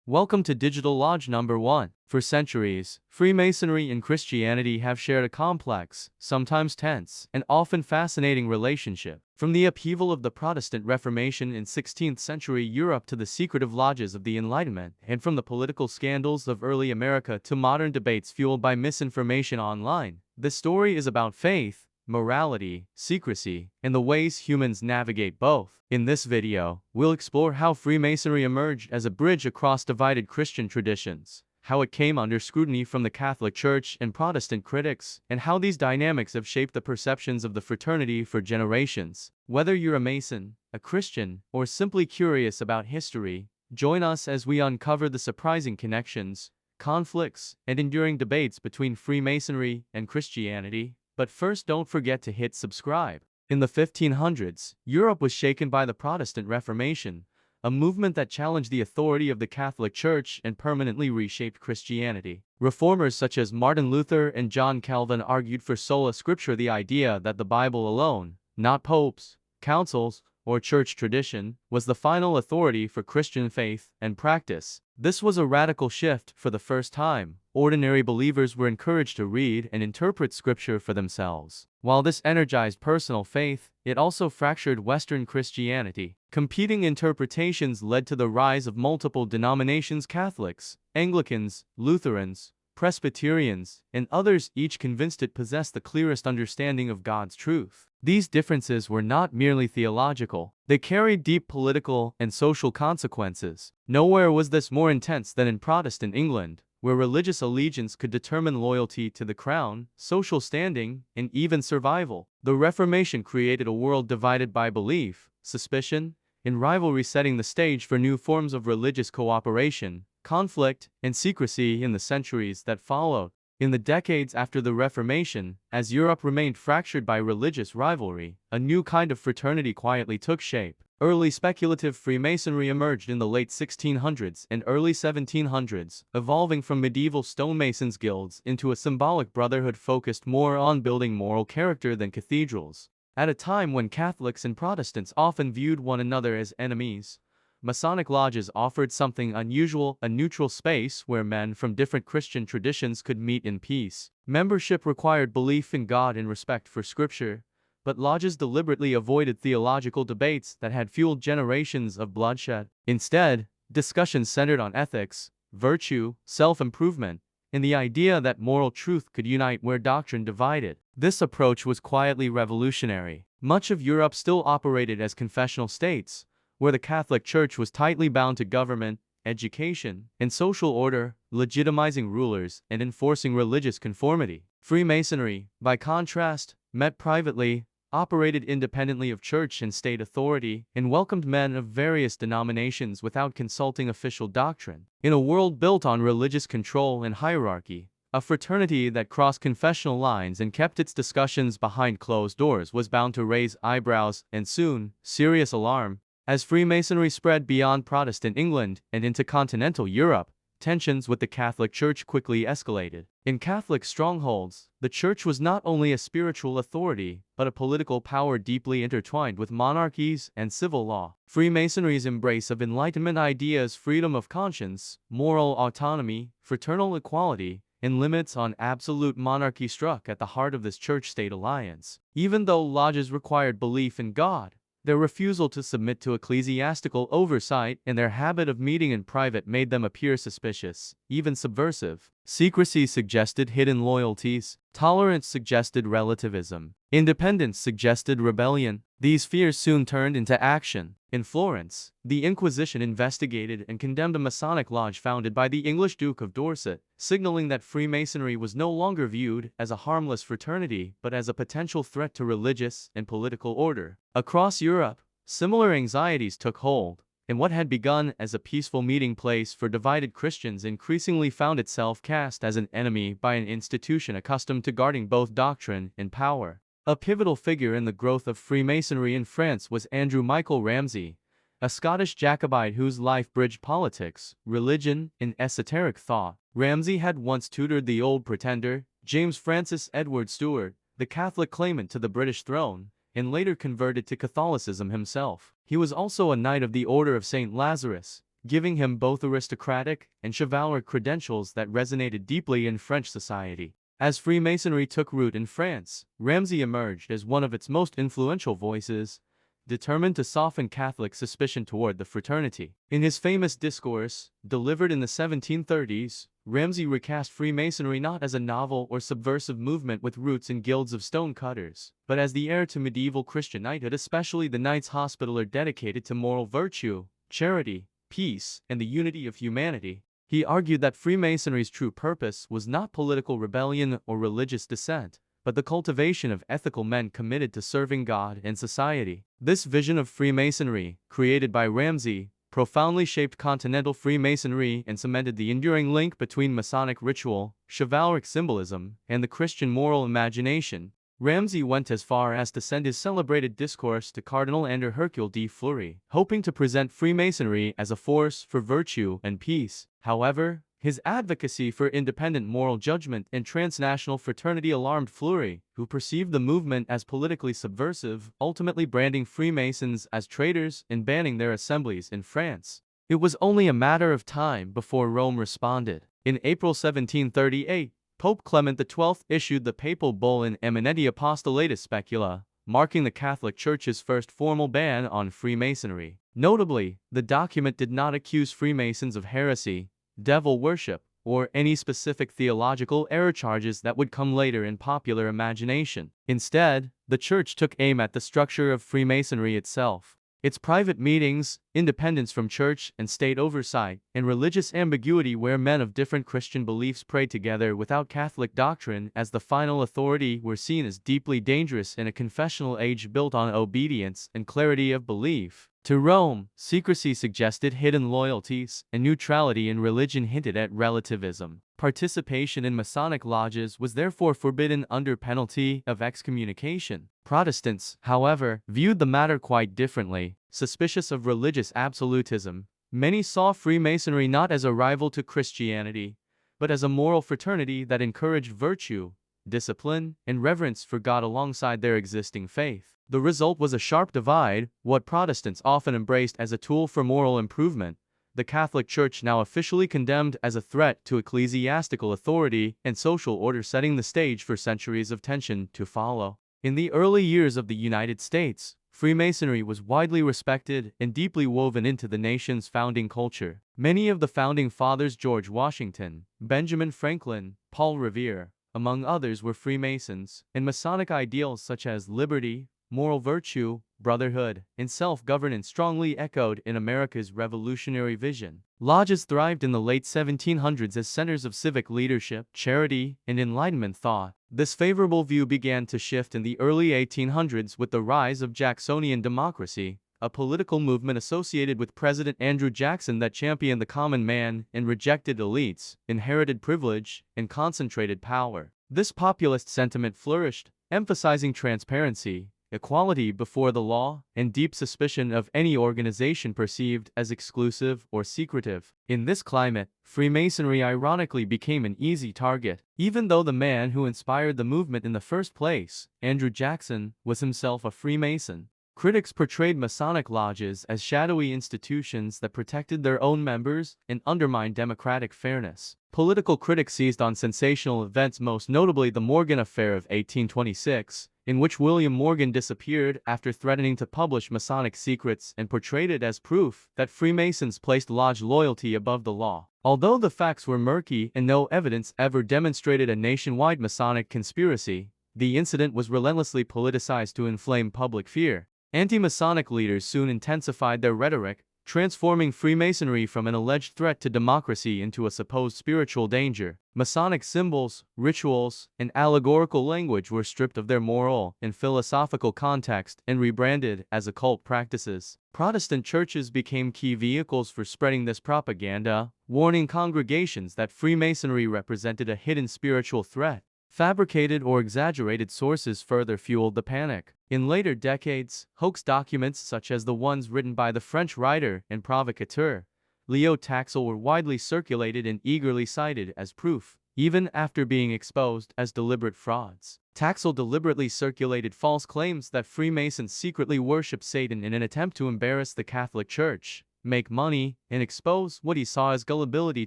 Welcome to Digital Lodge number 1. For centuries, Freemasonry and Christianity have shared a complex, sometimes tense, and often fascinating relationship. From the upheaval of the Protestant Reformation in 16th century Europe to the secretive lodges of the Enlightenment, and from the political scandals of early America to modern debates fueled by misinformation online, the story is about faith, morality, secrecy, and the ways humans navigate both. In this video, we'll explore how Freemasonry emerged as a bridge across divided Christian traditions, how it came under scrutiny from the Catholic Church and Protestant critics, and how these dynamics have shaped the perceptions of the fraternity for generations. Whether you're a Mason, a Christian, or simply curious about history, join us as we uncover the surprising connections, conflicts, and enduring debates between Freemasonry and Christianity. But first, don't forget to hit subscribe. In the 1500s, Europe was shaken by the Protestant Reformation, a movement that challenged the authority of the Catholic Church and permanently reshaped Christianity. Reformers such as Martin Luther and John Calvin argued for sola scriptura, the idea that the Bible alone, not popes, councils, or church tradition, was the final authority for Christian faith and practice. This was a radical shift. For the first time, ordinary believers were encouraged to read and interpret scripture for themselves. While this energized personal faith, it also fractured Western Christianity. Competing interpretations led to the rise of multiple denominations: Catholics, Anglicans, Lutherans, Presbyterians, and others, each convinced it possessed the clearest understanding of God's truth. These differences were not merely theological, they carried deep political and social consequences. Nowhere was this more intense than in Protestant England, where religious allegiance could determine loyalty to the crown, social standing, and even survival. The Reformation created a world divided by belief, suspicion, and rivalry, setting the stage for new forms of religious cooperation, conflict, and secrecy in the centuries that followed. In the decades after the Reformation, as Europe remained fractured by religious rivalry, a new kind of fraternity quietly took shape. Early speculative Freemasonry emerged in the late 1600s and early 1700s, evolving from medieval stonemasons' guilds into a symbolic brotherhood focused more on building moral character than cathedrals. At a time when Catholics and Protestants often viewed one another as enemies, Masonic lodges offered something unusual: a neutral space where men from different Christian traditions could meet in peace. Membership required belief in God and respect for Scripture, but lodges deliberately avoided theological debates that had fueled generations of bloodshed. Instead, discussions centered on ethics, virtue, self-improvement, and the idea that moral truth could unite where doctrine divided. This approach was quietly revolutionary. Much of Europe still operated as confessional states, where the Catholic Church was tightly bound to government, education, and social order, legitimizing rulers and enforcing religious conformity. Freemasonry, by contrast, met privately, operated independently of church and state authority, and welcomed men of various denominations without consulting official doctrine. In a world built on religious control and hierarchy, a fraternity that crossed confessional lines and kept its discussions behind closed doors was bound to raise eyebrows and soon serious alarm. As Freemasonry spread beyond Protestant England and into continental Europe, tensions with the Catholic Church quickly escalated. In Catholic strongholds, the Church was not only a spiritual authority, but a political power deeply intertwined with monarchies and civil law. Freemasonry's embrace of Enlightenment ideas, freedom of conscience, moral autonomy, fraternal equality, and limits on absolute monarchy struck at the heart of this church-state alliance. Even though lodges required belief in God, their refusal to submit to ecclesiastical oversight and their habit of meeting in private made them appear suspicious, even subversive. Secrecy suggested hidden loyalties, tolerance suggested relativism, independence suggested rebellion. These fears soon turned into action. In Florence, the Inquisition investigated and condemned a Masonic lodge founded by the English Duke of Dorset, signaling that Freemasonry was no longer viewed as a harmless fraternity but as a potential threat to religious and political order. Across Europe, similar anxieties took hold, and what had begun as a peaceful meeting place for divided Christians increasingly found itself cast as an enemy by an institution accustomed to guarding both doctrine and power. A pivotal figure in the growth of Freemasonry in France was Andrew Michael Ramsay, a Scottish Jacobite whose life bridged politics, religion, and esoteric thought. Ramsay had once tutored the Old Pretender, James Francis Edward Stuart, the Catholic claimant to the British throne, and later converted to Catholicism himself. He was also a Knight of the Order of St. Lazarus, giving him both aristocratic and chivalric credentials that resonated deeply in French society. As Freemasonry took root in France, Ramsay emerged as one of its most influential voices, determined to soften Catholic suspicion toward the fraternity. In his famous discourse, delivered in the 1730s, Ramsay recast Freemasonry not as a novel or subversive movement with roots in guilds of stonecutters, but as the heir to medieval Christian knighthood, especially the Knights Hospitaller dedicated to moral virtue, charity, peace, and the unity of humanity. He argued that Freemasonry's true purpose was not political rebellion or religious dissent, but the cultivation of ethical men committed to serving God and society. This vision of Freemasonry, created by Ramsay, profoundly shaped continental Freemasonry and cemented the enduring link between Masonic ritual, chivalric symbolism, and the Christian moral imagination. Ramsay went as far as to send his celebrated discourse to Cardinal André Hercule de Fleury, hoping to present Freemasonry as a force for virtue and peace. However, his advocacy for independent moral judgment and transnational fraternity alarmed Fleury, who perceived the movement as politically subversive, ultimately branding Freemasons as traitors and banning their assemblies in France. It was only a matter of time before Rome responded. In April 1738, Pope Clement XII issued the papal bull In Eminenti Apostolatus Specula, marking the Catholic Church's first formal ban on Freemasonry. Notably, the document did not accuse Freemasons of heresy, devil worship, or any specific theological error charges that would come later in popular imagination. Instead, the Church took aim at the structure of Freemasonry itself. Its private meetings, independence from church and state oversight, and religious ambiguity where men of different Christian beliefs prayed together without Catholic doctrine as the final authority were seen as deeply dangerous in a confessional age built on obedience and clarity of belief. To Rome, secrecy suggested hidden loyalties, and neutrality in religion hinted at relativism. Participation in Masonic lodges was therefore forbidden under penalty of excommunication. Protestants, however, viewed the matter quite differently. Suspicious of religious absolutism, many saw Freemasonry not as a rival to Christianity, but as a moral fraternity that encouraged virtue, discipline, and reverence for God alongside their existing faith. The result was a sharp divide, what Protestants often embraced as a tool for moral improvement. The Catholic Church now officially condemned as a threat to ecclesiastical authority and social order, setting the stage for centuries of tension to follow. In the early years of the United States, Freemasonry was widely respected and deeply woven into the nation's founding culture. Many of the founding fathers, George Washington, Benjamin Franklin, Paul Revere, among others, were Freemasons, and Masonic ideals such as liberty, moral virtue, brotherhood, and self-governance strongly echoed in America's revolutionary vision. Lodges thrived in the late 1700s as centers of civic leadership, charity, and Enlightenment thought. This favorable view began to shift in the early 1800s with the rise of Jacksonian democracy, a political movement associated with President Andrew Jackson that championed the common man and rejected elites, inherited privilege, and concentrated power. This populist sentiment flourished, emphasizing transparency, equality before the law, and deep suspicion of any organization perceived as exclusive or secretive. In this climate, Freemasonry ironically became an easy target, even though the man who inspired the movement in the first place, Andrew Jackson, was himself a Freemason. Critics portrayed Masonic lodges as shadowy institutions that protected their own members and undermined democratic fairness. Political critics seized on sensational events, most notably the Morgan Affair of 1826, in which William Morgan disappeared after threatening to publish Masonic secrets, and portrayed it as proof that Freemasons placed lodge loyalty above the law. Although the facts were murky and no evidence ever demonstrated a nationwide Masonic conspiracy, the incident was relentlessly politicized to inflame public fear. Anti-Masonic leaders soon intensified their rhetoric, transforming Freemasonry from an alleged threat to democracy into a supposed spiritual danger. Masonic symbols, rituals, and allegorical language were stripped of their moral and philosophical context and rebranded as occult practices. Protestant churches became key vehicles for spreading this propaganda, warning congregations that Freemasonry represented a hidden spiritual threat. Fabricated or exaggerated sources further fueled the panic. In later decades, hoax documents such as the ones written by the French writer and provocateur Leo Taxil were widely circulated and eagerly cited as proof, even after being exposed as deliberate frauds. Taxil deliberately circulated false claims that Freemasons secretly worship Satan in an attempt to embarrass the Catholic Church, make money, and expose what he saw as gullibility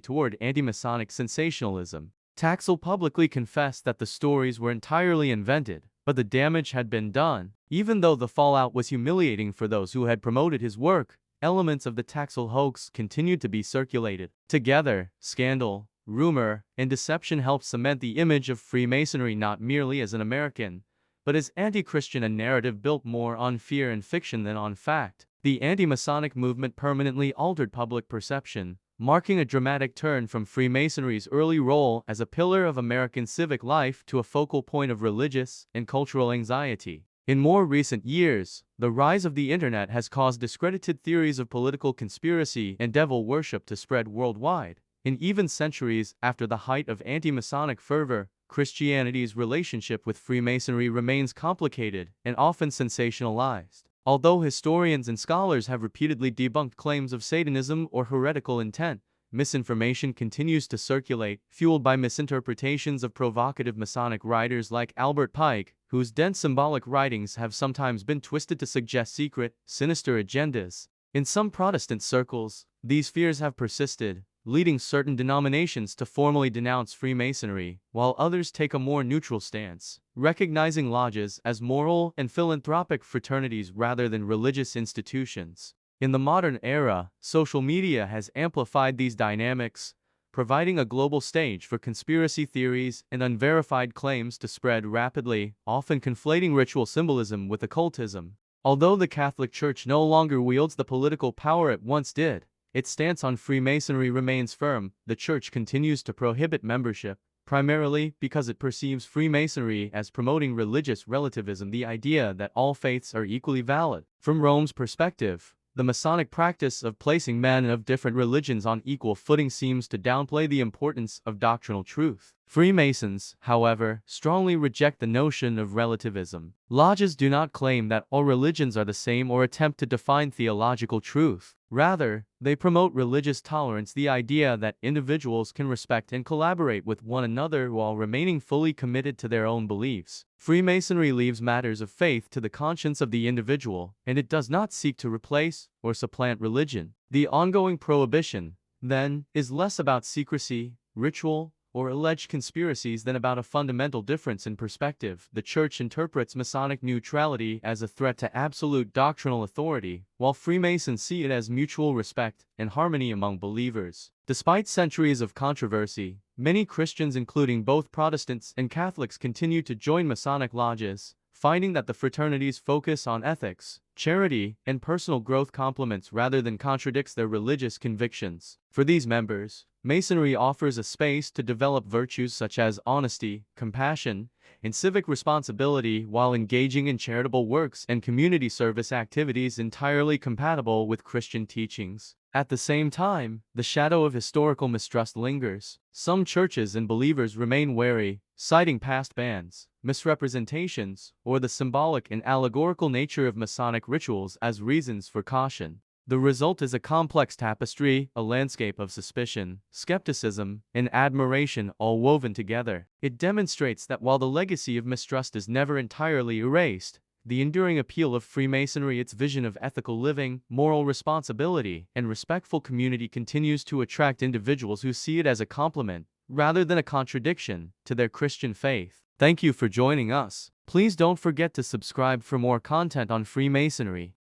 toward anti-Masonic sensationalism. Taxil publicly confessed that the stories were entirely invented, but the damage had been done. Even though the fallout was humiliating for those who had promoted his work, elements of the Taxil hoax continued to be circulated. Together, scandal, rumor, and deception helped cement the image of Freemasonry not merely as an American, but as anti-Christian, a narrative built more on fear and fiction than on fact. The anti-Masonic movement permanently altered public perception, marking a dramatic turn from Freemasonry's early role as a pillar of American civic life to a focal point of religious and cultural anxiety. In more recent years, the rise of the internet has caused discredited theories of political conspiracy and devil worship to spread worldwide. And even centuries after the height of anti-Masonic fervor, Christianity's relationship with Freemasonry remains complicated and often sensationalized. Although historians and scholars have repeatedly debunked claims of Satanism or heretical intent, misinformation continues to circulate, fueled by misinterpretations of provocative Masonic writers like Albert Pike, whose dense symbolic writings have sometimes been twisted to suggest secret, sinister agendas. In some Protestant circles, these fears have persisted, leading certain denominations to formally denounce Freemasonry, while others take a more neutral stance, recognizing lodges as moral and philanthropic fraternities rather than religious institutions. In the modern era, social media has amplified these dynamics, providing a global stage for conspiracy theories and unverified claims to spread rapidly, often conflating ritual symbolism with occultism. Although the Catholic Church no longer wields the political power it once did, its stance on Freemasonry remains firm. The Church continues to prohibit membership, primarily because it perceives Freemasonry as promoting religious relativism, the idea that all faiths are equally valid. From Rome's perspective, the Masonic practice of placing men of different religions on equal footing seems to downplay the importance of doctrinal truth. Freemasons, however, strongly reject the notion of relativism. Lodges do not claim that all religions are the same or attempt to define theological truth. Rather, they promote religious tolerance, the idea that individuals can respect and collaborate with one another while remaining fully committed to their own beliefs. Freemasonry leaves matters of faith to the conscience of the individual, and it does not seek to replace or supplant religion. The ongoing prohibition, then, is less about secrecy, ritual, or alleged conspiracies than about a fundamental difference in perspective. The Church interprets Masonic neutrality as a threat to absolute doctrinal authority, while Freemasons see it as mutual respect and harmony among believers. Despite centuries of controversy, many Christians, including both Protestants and Catholics, continue to join Masonic lodges, finding that the fraternity's focus on ethics, charity, and personal growth complements rather than contradicts their religious convictions. For these members, Masonry offers a space to develop virtues such as honesty, compassion, and civic responsibility while engaging in charitable works and community service activities entirely compatible with Christian teachings. At the same time, the shadow of historical mistrust lingers. Some churches and believers remain wary, citing past bans, misrepresentations, or the symbolic and allegorical nature of Masonic rituals as reasons for caution. The result is a complex tapestry, a landscape of suspicion, skepticism, and admiration all woven together. It demonstrates that while the legacy of mistrust is never entirely erased, the enduring appeal of Freemasonry, its vision of ethical living, moral responsibility, and respectful community continues to attract individuals who see it as a complement, rather than a contradiction, to their Christian faith. Thank you for joining us. Please don't forget to subscribe for more content on Freemasonry.